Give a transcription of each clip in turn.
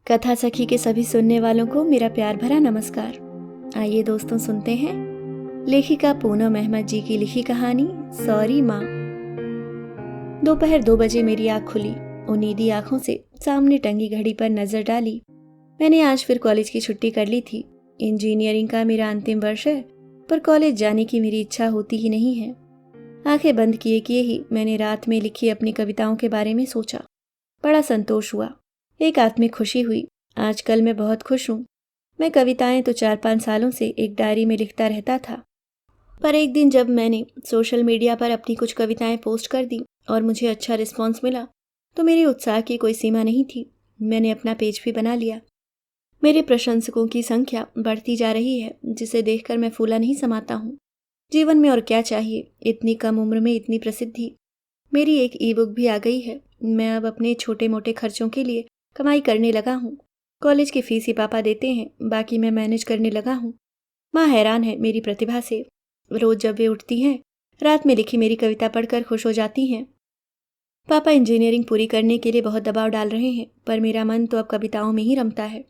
कथा सखी के सभी सुनने वालों को मेरा प्यार भरा नमस्कार। आइए दोस्तों सुनते हैं लेखिका पूनम अहमद जी की लिखी कहानी सॉरी माँ। दोपहर 2 बजे मेरी आँख खुली। उन्नीदी आंखों से सामने टंगी घड़ी पर नजर डाली। मैंने आज फिर कॉलेज की छुट्टी कर ली थी। इंजीनियरिंग का मेरा अंतिम वर्ष है, पर कॉलेज जाने की मेरी इच्छा होती ही नहीं है। आंखें बंद किए ही मैंने रात में लिखी अपनी कविताओं के बारे में सोचा। बड़ा संतोष हुआ, एक आत्मिक खुशी हुई। आजकल मैं बहुत खुश हूँ। मैं कविताएं तो 4-5 सालों से एक डायरी में लिखता रहता था, पर एक दिन जब मैंने सोशल मीडिया पर अपनी कुछ कविताएं पोस्ट कर दी और मुझे अच्छा रिस्पॉन्स मिला, तो मेरे उत्साह की कोई सीमा नहीं थी। मैंने अपना पेज भी बना लिया। मेरे प्रशंसकों की संख्या बढ़ती जा रही है, जिसे देखकर मैं फूला नहीं समाता हूँ। जीवन में और क्या चाहिए, इतनी कम उम्र में इतनी प्रसिद्धि। मेरी एक ई बुक भी आ गई है। मैं अब अपने छोटे मोटे खर्चों के लिए कमाई करने लगा हूँ। कॉलेज की फीस ही पापा देते हैं, बाकी मैं मैनेज करने लगा हूँ। माँ हैरान है मेरी प्रतिभा से। रोज जब वे उठती हैं, रात में लिखी मेरी कविता पढ़कर खुश हो जाती हैं। पापा इंजीनियरिंग पूरी करने के लिए बहुत दबाव डाल रहे हैं, पर मेरा मन तो अब कविताओं में ही रमता है।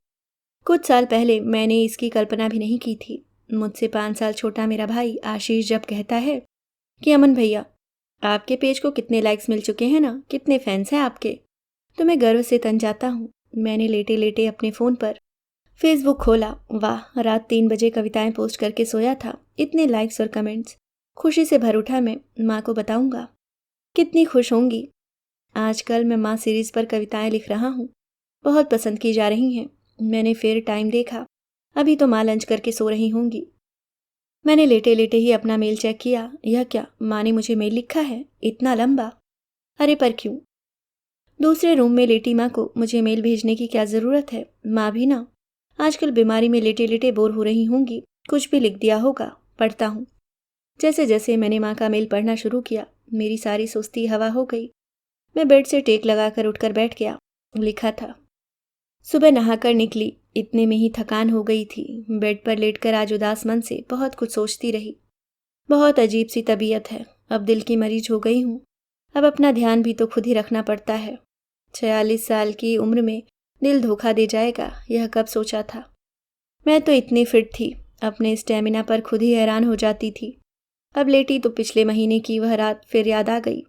कुछ साल पहले मैंने इसकी कल्पना भी नहीं की थी। मुझसे 5 साल छोटा मेरा भाई आशीष जब कहता है कि अमन भैया, आपके पेज को कितने लाइक्स मिल चुके हैं ना, कितने फैंस हैं आपके, तो मैं गर्व से तन जाता हूँ। मैंने लेटे लेटे अपने फ़ोन पर फेसबुक खोला। वाह, रात 3 बजे कविताएं पोस्ट करके सोया था। इतने लाइक्स और कमेंट्स। खुशी से भर उठा। मैं माँ को बताऊंगा, कितनी खुश होंगी। आजकल मैं माँ सीरीज़ पर कविताएं लिख रहा हूँ, बहुत पसंद की जा रही हैं। मैंने फिर टाइम देखा, अभी तो माँ लंच करके सो रही होंगी। मैंने लेटे लेटे ही अपना मेल चेक किया। यह क्या, माँ ने मुझे मेल लिखा है, इतना लंबा। अरे पर क्यों? दूसरे रूम में लेटी माँ को मुझे मेल भेजने की क्या ज़रूरत है? माँ भी ना आजकल बीमारी में लेटे लेटे बोर हो रही होंगी। कुछ भी लिख दिया होगा, पढ़ता हूँ। जैसे जैसे मैंने माँ का मेल पढ़ना शुरू किया, मेरी सारी सुस्ती हवा हो गई। मैं बेड से टेक लगाकर उठकर बैठ गया। लिखा था, सुबह नहाकर निकली, इतने में ही थकान हो गई थी। बेड पर लेटकर आज उदास मन से बहुत कुछ सोचती रही। बहुत अजीब सी तबीयत है, अब दिल की मरीज हो गई हूँ। अब अपना ध्यान भी तो खुद ही रखना पड़ता है। 46 साल की उम्र में दिल धोखा दे जाएगा, यह कब सोचा था। मैं तो इतनी फिट थी, अपने स्टेमिना पर खुद ही हैरान हो जाती थी। अब लेटी तो पिछले महीने की वह रात फिर याद आ गई,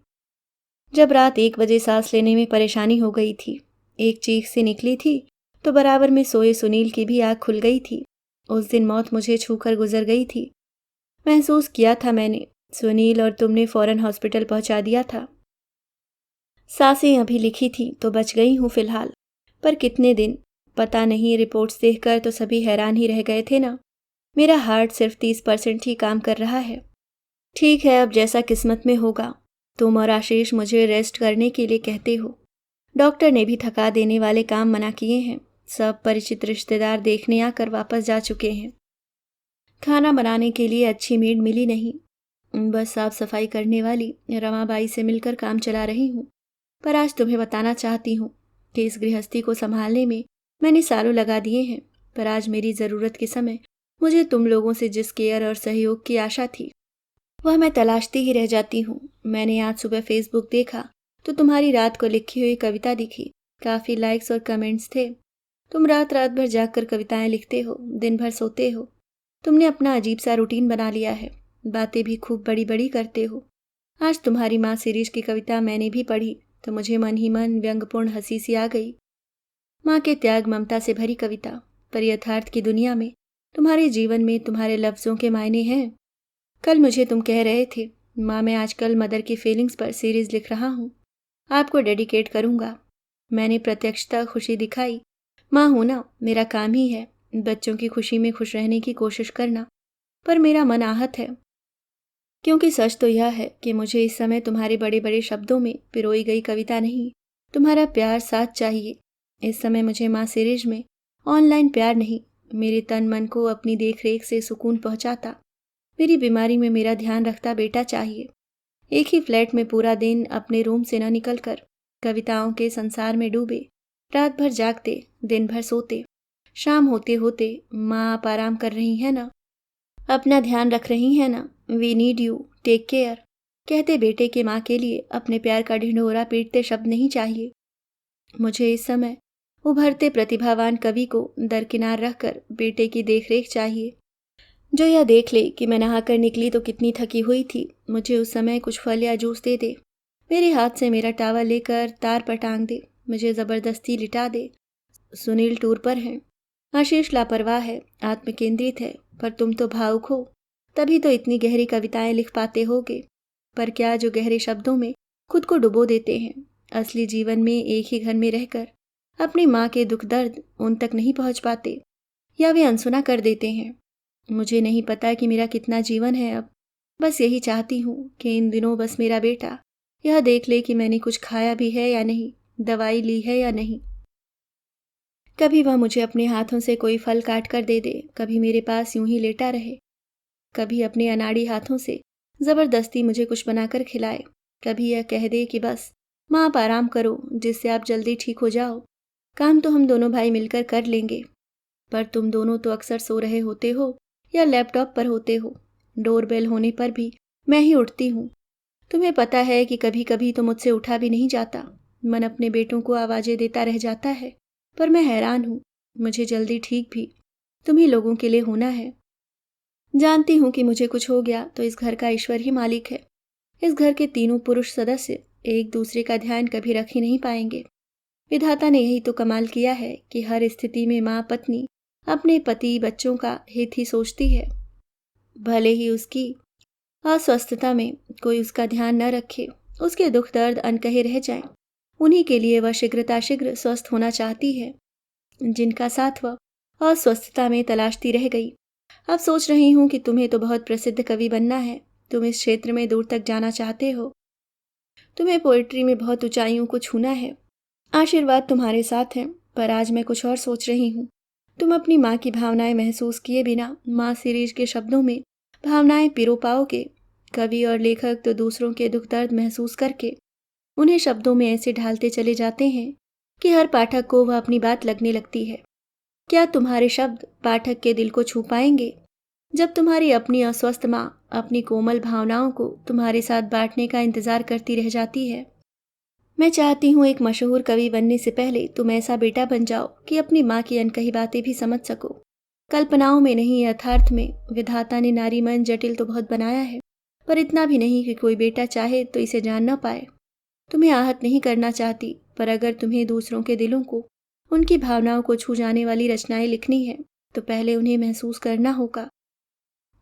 जब रात 1 बजे सांस लेने में परेशानी हो गई थी। एक चीख से निकली थी तो बराबर में सोए सुनील की भी आँख खुल गई थी। उस दिन मौत मुझे छूकर गुजर गई थी। महसूस किया था मैंने, सुनील और तुमने फौरन हॉस्पिटल पहुंचा दिया था। सांसें अभी लिखी थी तो बच गई हूँ फिलहाल, पर कितने दिन पता नहीं। रिपोर्ट्स देखकर तो सभी हैरान ही रह गए थे ना। मेरा हार्ट सिर्फ 30% ही काम कर रहा है। ठीक है, अब जैसा किस्मत में होगा। तुम और आशीष मुझे रेस्ट करने के लिए कहते हो। डॉक्टर ने भी थका देने वाले काम मना किए हैं। सब परिचित रिश्तेदार देखने आकर वापस जा चुके हैं। खाना बनाने के लिए अच्छी मेड मिली नहीं, बस साफ सफाई करने वाली रमाबाई से मिलकर काम चला रही हूँ। पर आज तुम्हें बताना चाहती हूँ कि इस गृहस्थी को संभालने में मैंने सालों लगा दिए हैं, पर आज मेरी ज़रूरत के समय मुझे तुम लोगों से जिस केयर और सहयोग की आशा थी, वह मैं तलाशती ही रह जाती हूँ। मैंने आज सुबह फेसबुक देखा तो तुम्हारी रात को लिखी हुई कविता दिखी। काफ़ी लाइक्स और कमेंट्स थे। तुम रात रात भर जागकर कविताएं लिखते हो, दिन भर सोते हो। तुमने अपना अजीब सा रूटीन बना लिया है, बातें भी खूब बड़ी बड़ी करते हो। आज तुम्हारी माँ सीरीज की कविता मैंने भी पढ़ी तो मुझे मन ही मन व्यंग्यपूर्ण हंसी सी आ गई। माँ के त्याग ममता से भरी कविता, पर यथार्थ की दुनिया में तुम्हारे जीवन में तुम्हारे लफ्ज़ों के मायने हैं। कल मुझे तुम कह रहे थे, माँ मैं आजकल मदर की फीलिंग्स पर सीरीज लिख रहा हूँ, आपको डेडिकेट करूँगा। मैंने प्रत्यक्षता खुशी दिखाई। माँ होना मेरा काम ही है, बच्चों की खुशी में खुश रहने की कोशिश करना, पर मेरा मन आहत है, क्योंकि सच तो यह है कि मुझे इस समय तुम्हारे बड़े बड़े शब्दों में पिरोई गई कविता नहीं, तुम्हारा प्यार साथ चाहिए। इस समय मुझे माँ सीरीज में ऑनलाइन प्यार नहीं, मेरे तन मन को अपनी देख रेख से सुकून पहुँचाता, मेरी बीमारी में मेरा ध्यान रखता बेटा चाहिए। एक ही फ्लैट में पूरा दिन अपने रूम से न निकलकर कविताओं के संसार में डूबे, रात भर जागते, दिन भर सोते, शाम होते होते माँ आप आराम कर रही हैं ना, अपना ध्यान रख रही हैं ना, we need you, take care कहते बेटे के माँ के लिए अपने प्यार का ढिंढोरा पीटते शब्द नहीं चाहिए। मुझे इस समय उभरते प्रतिभावान कवि को दरकिनार रखकर बेटे की देखरेख चाहिए, जो यह देख ले कि मैं नहाकर निकली तो कितनी थकी हुई थी। मुझे उस समय कुछ फल या जूस दे दे, मेरे हाथ से मेरा टावल लेकर तार पर टांग दे, मुझे ज़बरदस्ती लिटा दे। सुनील टूर पर हैं, आशीष लापरवाह है, आत्मकेंद्रित है, पर तुम तो भावुक हो, तभी तो इतनी गहरी कविताएं लिख पाते होगे। पर क्या जो गहरे शब्दों में खुद को डुबो देते हैं, असली जीवन में एक ही घर में रहकर अपनी माँ के दुख दर्द उन तक नहीं पहुँच पाते, या वे अनसुना कर देते हैं। मुझे नहीं पता कि मेरा कितना जीवन है अब। बस यही चाहती हूँ कि इन दिनों बस मेरा बेटा यह देख ले कि मैंने कुछ खाया भी है या नहीं, दवाई ली है या नहीं। कभी वह मुझे अपने हाथों से कोई फल काट कर दे दे, कभी मेरे पास यूं ही लेटा रहे, कभी अपने अनाड़ी हाथों से ज़बरदस्ती मुझे कुछ बनाकर खिलाए, कभी यह कह दे कि बस माँ आप आराम करो, जिससे आप जल्दी ठीक हो जाओ, काम तो हम दोनों भाई मिलकर कर लेंगे। पर तुम दोनों तो अक्सर सो रहे होते हो या लैपटॉप पर होते हो, डोरबेल होने पर भी मैं ही उठती हूँ। तुम्हें पता है कि कभी कभी तो मुझसे उठा भी नहीं जाता, मन अपने बेटों को आवाज़ें देता रह जाता है। पर मैं हैरान हूँ, मुझे जल्दी ठीक भी तुम ही लोगों के लिए होना है। जानती हूँ कि मुझे कुछ हो गया तो इस घर का ईश्वर ही मालिक है। इस घर के तीनों पुरुष सदस्य एक दूसरे का ध्यान कभी रख ही नहीं पाएंगे। विधाता ने यही तो कमाल किया है कि हर स्थिति में माँ पत्नी अपने पति बच्चों का हित ही सोचती है। भले ही उसकी अस्वस्थता में कोई उसका ध्यान न रखे, उसके दुख दर्द अनकहे रह जाएं, उन्हीं के लिए वह शीघ्र स्वस्थ होना चाहती है, जिनका साथ वह अस्वस्थता में तलाशती रह गई। अब सोच रही हूँ कि तुम्हें तो बहुत प्रसिद्ध कवि बनना है, तुम इस क्षेत्र में दूर तक जाना चाहते हो, तुम्हें पोएट्री में बहुत ऊंचाइयों को छूना है। आशीर्वाद तुम्हारे साथ हैं, पर आज मैं कुछ और सोच रही हूँ। तुम अपनी माँ की भावनाएं महसूस किए बिना माँ सीरीज के शब्दों में भावनाएं पिरो पाओगे। कवि और लेखक तो दूसरों के दुख दर्द महसूस करके उन्हें शब्दों में ऐसे ढालते चले जाते हैं कि हर पाठक को वह अपनी बात लगने लगती है। क्या तुम्हारे शब्द पाठक के दिल को छू पाएंगे? जब तुम्हारी अपनी अस्वस्थ माँ अपनी कोमल भावनाओं को तुम्हारे साथ बांटने का इंतजार करती रह जाती है। मैं चाहती हूँ एक मशहूर कवि बनने से पहले तुम ऐसा बेटा बन जाओ कि अपनी माँ की अनकही बातें भी समझ सको। कल्पनाओं में नहीं, यथार्थ में। विधाता ने नारी मन जटिल तो बहुत बनाया है, पर इतना भी नहीं कि कोई बेटा चाहे तो इसे जान न पाए। तुम्हें आहत नहीं करना चाहती, पर अगर तुम्हें दूसरों के दिलों को, उनकी भावनाओं को छू जाने वाली रचनाएं लिखनी है तो पहले उन्हें महसूस करना होगा।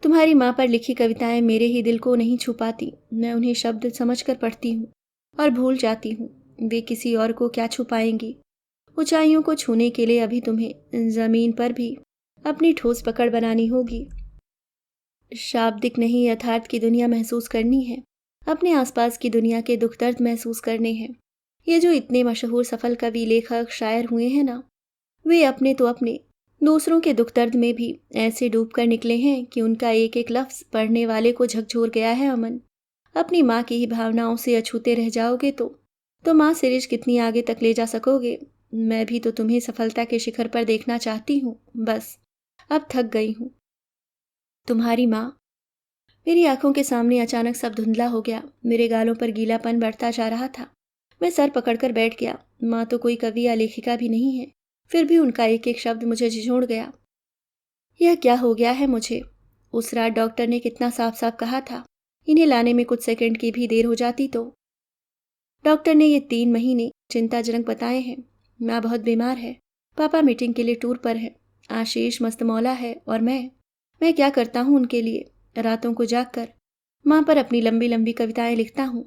तुम्हारी माँ पर लिखी कविताएं मेरे ही दिल को नहीं छू पाती। मैं उन्हें शब्द समझकर पढ़ती हूँ और भूल जाती हूँ, वे किसी और को क्या छू पाएंगी। ऊंचाइयों को छूने के लिए अभी तुम्हें जमीन पर भी अपनी ठोस पकड़ बनानी होगी। शाब्दिक नहीं, यथार्थ की दुनिया महसूस करनी है, अपने आसपास की दुनिया के दुख दर्द महसूस करने हैं। ये जो इतने मशहूर सफल कवि लेखक शायर हुए हैं ना, वे अपने तो अपने, दूसरों के दुख दर्द में भी ऐसे डूब कर निकले हैं कि उनका एक एक लफ्ज पढ़ने वाले को झकझोर गया है। अमन, अपनी माँ की ही भावनाओं से अछूते रह जाओगे तो माँ सीरीज कितनी आगे तक ले जा सकोगे। मैं भी तो तुम्हें सफलता के शिखर पर देखना चाहती हूँ, बस अब थक गई हूँ। तुम्हारी माँ। मेरी आंखों के सामने अचानक सब धुंधला हो गया, मेरे गालों पर गीलापन बढ़ता जा रहा था। मैं सर पकड़कर बैठ गया। माँ तो कोई कवि या लेखिका भी नहीं है, फिर भी उनका एक एक शब्द मुझे झिझोड़ गया। यह क्या हो गया है मुझे? उस रात डॉक्टर ने कितना साफ साफ कहा था, इन्हें लाने में कुछ सेकंड की भी देर हो जाती तो। डॉक्टर ने ये 3 महीने चिंताजनक बताए हैं। माँ बहुत बीमार है, पापा मीटिंग के लिए टूर पर है, आशीष मस्तमौला है, और मैं क्या करता हूँ उनके लिए? रातों को जागकर माँ पर अपनी लंबी लंबी कविताएं लिखता हूँ,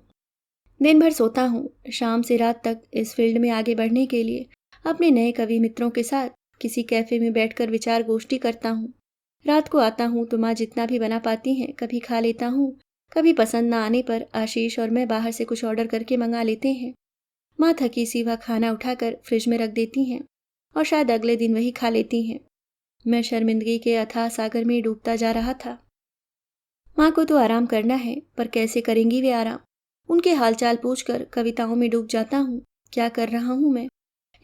दिन भर सोता हूँ, शाम से रात तक इस फील्ड में आगे बढ़ने के लिए अपने नए कवि मित्रों के साथ किसी कैफे में बैठकर विचार गोष्ठी करता हूँ। रात को आता हूँ तो माँ जितना भी बना पाती हैं कभी खा लेता हूँ, कभी पसंद ना आने पर आशीष और मैं बाहर से कुछ ऑर्डर करके मंगा लेते हैं। माँ थकी सी वह खाना उठाकर फ्रिज में रख देती हैं और शायद अगले दिन वही खा लेती हैं। मैं शर्मिंदगी के अथाह सागर में डूबता जा रहा था। माँ को तो आराम करना है, पर कैसे करेंगी वे आराम? उनके हालचाल पूछकर कविताओं में डूब जाता हूँ। क्या कर रहा हूँ मैं?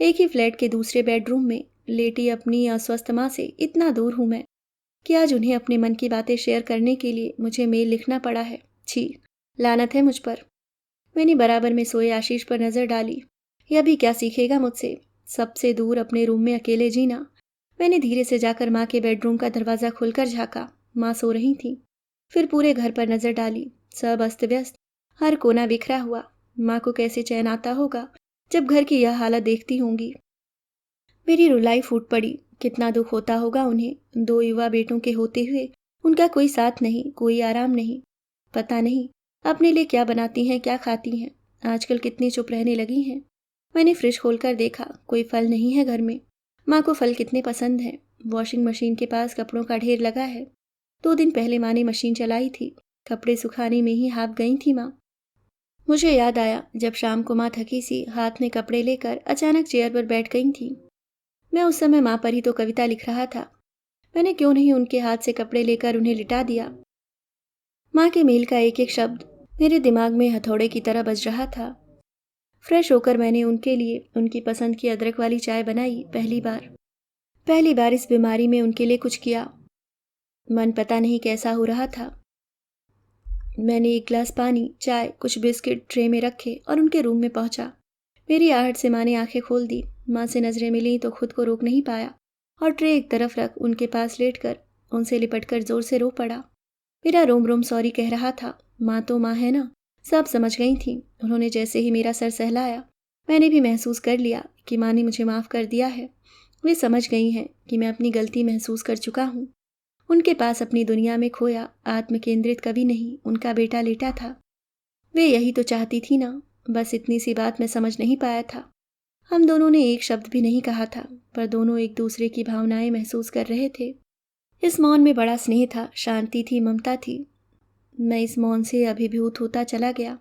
एक ही फ्लैट के दूसरे बेडरूम में लेटी अपनी अस्वस्थ माँ से इतना दूर हूँ मैं कि आज उन्हें अपने मन की बातें शेयर करने के लिए मुझे मेल लिखना पड़ा है। छी, लानत है मुझ पर। मैंने बराबर में सोए आशीष पर नजर डाली। यह भी क्या सीखेगा मुझसे? सबसे दूर अपने रूम में अकेले जीना। मैंने धीरे से जाकर माँ के बेडरूम का दरवाज़ा खोलकर झाँका। माँ सो रही थी। फिर पूरे घर पर नज़र डाली। सब अस्त व्यस्त, हर कोना बिखरा हुआ। माँ को कैसे चैन आता होगा जब घर की यह हालत देखती होंगी। मेरी रुलाई फूट पड़ी। कितना दुख होता होगा उन्हें, 2 युवा बेटों के होते हुए उनका कोई साथ नहीं, कोई आराम नहीं। पता नहीं अपने लिए क्या बनाती हैं, क्या खाती हैं। आजकल कितनी चुप रहने लगी हैं। मैंने फ्रिज खोलकर देखा, कोई फल नहीं है घर में। माँ को फल कितने पसंद हैं। वॉशिंग मशीन के पास कपड़ों का ढेर लगा है। 2 दिन पहले माँ ने मशीन चलाई थी। कपड़े सुखाने में ही हाफ गई थी माँ। मुझे याद आया जब शाम को माँ थकी सी हाथ में कपड़े लेकर अचानक चेयर पर बैठ गई थी। मैं उस समय माँ पर ही तो कविता लिख रहा था। मैंने क्यों नहीं उनके हाथ से कपड़े लेकर उन्हें लिटा दिया। माँ के मेल का एक एक शब्द मेरे दिमाग में हथौड़े की तरह बज रहा था। फ्रेश होकर मैंने उनके लिए उनकी पसंद की अदरक वाली चाय बनाई। पहली बार इस बीमारी में उनके लिए कुछ किया। मन पता नहीं कैसा हो रहा था। मैंने एक गिलास पानी, चाय, कुछ बिस्किट ट्रे में रखे और उनके रूम में पहुंचा। मेरी आहट से माँ ने आंखें खोल दी। माँ से नजरें मिली तो खुद को रोक नहीं पाया और ट्रे एक तरफ रख उनके पास लेटकर उनसे लिपटकर जोर से रो पड़ा। मेरा रोम रोम सॉरी कह रहा था। माँ तो माँ है ना, सब समझ गई थी। उन्होंने जैसे ही मेरा सर सहलाया, मैंने भी महसूस कर लिया कि माँ ने मुझे माफ़ कर दिया है। वे समझ गई हैं कि मैं अपनी गलती महसूस कर चुका हूँ। उनके पास अपनी दुनिया में खोया, आत्म केंद्रित कभी नहीं, उनका बेटा लेटा था। वे यही तो चाहती थी ना। बस इतनी सी बात मैं समझ नहीं पाया था। हम दोनों ने एक शब्द भी नहीं कहा था, पर दोनों एक दूसरे की भावनाएं महसूस कर रहे थे। इस मौन में बड़ा स्नेह था, शांति थी, ममता थी। मैं इस मौन से अभिभूत होता चला गया।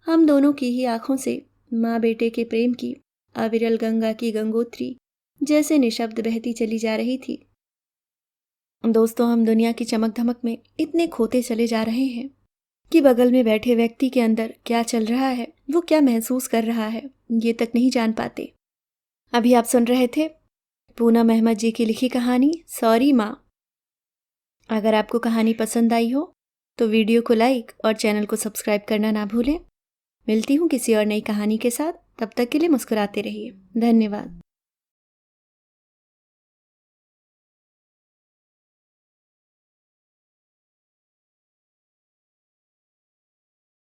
हम दोनों की ही आंखों से माँ बेटे के प्रेम की अविरल गंगा की गंगोत्री जैसे निशब्द बहती चली जा रही थी। दोस्तों, हम दुनिया की चमक धमक में इतने खोते चले जा रहे हैं कि बगल में बैठे व्यक्ति के अंदर क्या चल रहा है, वो क्या महसूस कर रहा है, ये तक नहीं जान पाते। अभी आप सुन रहे थे पूनम अहमद जी की लिखी कहानी सॉरी माँ। अगर आपको कहानी पसंद आई हो तो वीडियो को लाइक और चैनल को सब्सक्राइब करना ना भूलें। मिलती हूँ किसी और नई कहानी के साथ। तब तक के लिए मुस्कुराते रहिए। धन्यवाद।